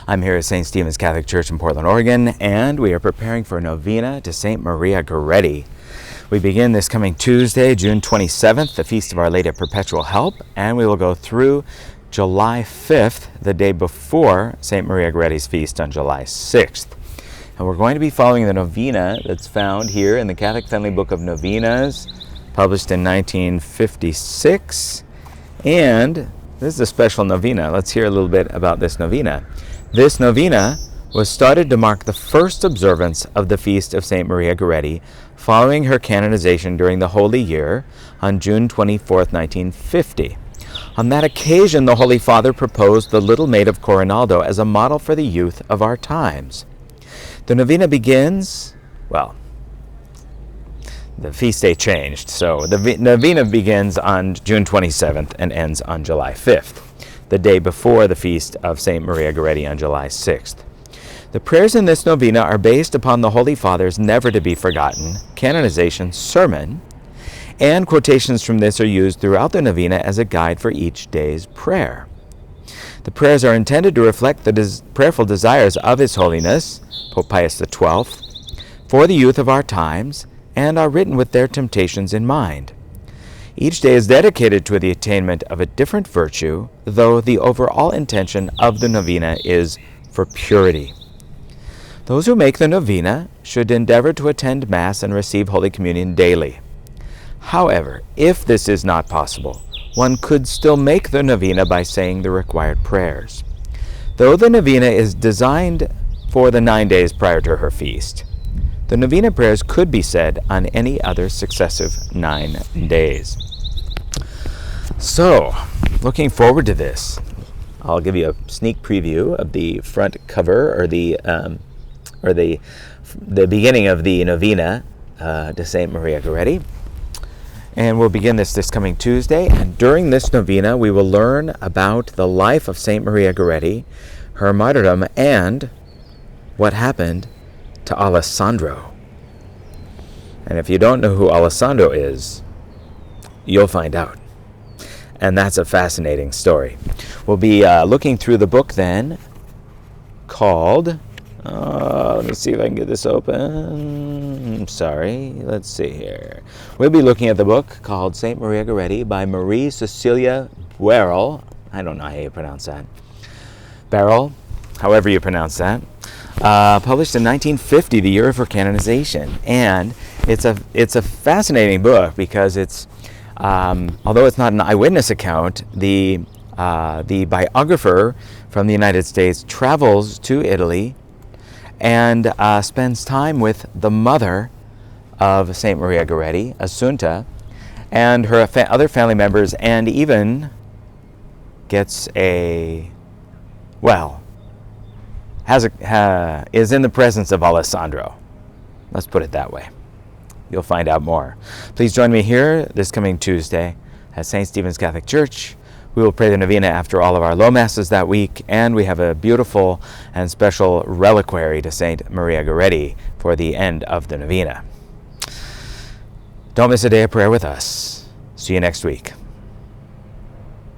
I'm here at St. Stephen's Catholic Church in Portland, Oregon, and we are preparing for a novena to St. Maria Goretti. We begin this coming Tuesday, June 27th, the Feast of Our Lady of Perpetual Help, and we will go through July 5th, the day before St. Maria Goretti's feast on July 6th. And we're going to be following the novena that's found here in the Catholic Family Book of Novenas, published in 1956, and this is a special novena. Let's hear a little bit about this novena. This novena was started to mark the first observance of the Feast of St. Maria Goretti following her canonization during the Holy Year on June 24th, 1950. On that occasion, the Holy Father proposed the Little Maid of Coronaldo as a model for the youth of our times. The novena begins, the feast day changed, so the novena begins on June 27th and ends on July 5th, the day before the feast of St. Maria Goretti on July 6th. The prayers in this novena are based upon the Holy Father's never-to-be-forgotten canonization sermon, and quotations from this are used throughout the novena as a guide for each day's prayer. The prayers are intended to reflect the prayerful desires of His Holiness, Pope Pius XII, for the youth of our times, and are written with their temptations in mind. Each day is dedicated to the attainment of a different virtue, though the overall intention of the novena is for purity. Those who make the novena should endeavor to attend Mass and receive Holy Communion daily. However, if this is not possible, one could still make the novena by saying the required prayers. Though the novena is designed for the 9 days prior to her feast, the novena prayers could be said on any other successive 9 days. So, looking forward to this. I'll give you a sneak preview of the front cover, or the beginning of the novena to St. Maria Goretti. And we'll begin this coming Tuesday. And during this novena, we will learn about the life of St. Maria Goretti, her martyrdom, and what happened to Alessandro. And if you don't know who Alessandro is, you'll find out. And that's a fascinating story. We'll be looking through the book then, called, let me see if I can get this open. Sorry, let's see here. We'll be looking at the book called St. Maria Goretti by Marie Cecilia Barrel. I don't know how you pronounce that. Barrel, however you pronounce that. Published in 1950, the year of her canonization. And it's a fascinating book because it's, although it's not an eyewitness account, the biographer from the United States travels to Italy and spends time with the mother of St. Maria Goretti, Assunta, and her other family members, and even gets is in the presence of Alessandro. Let's put it that way. You'll find out more. Please join me here this coming Tuesday at St. Stephen's Catholic Church. We will pray the novena after all of our low masses that week, and we have a beautiful and special reliquary to St. Maria Goretti for the end of the novena. Don't miss a day of prayer with us. See you next week.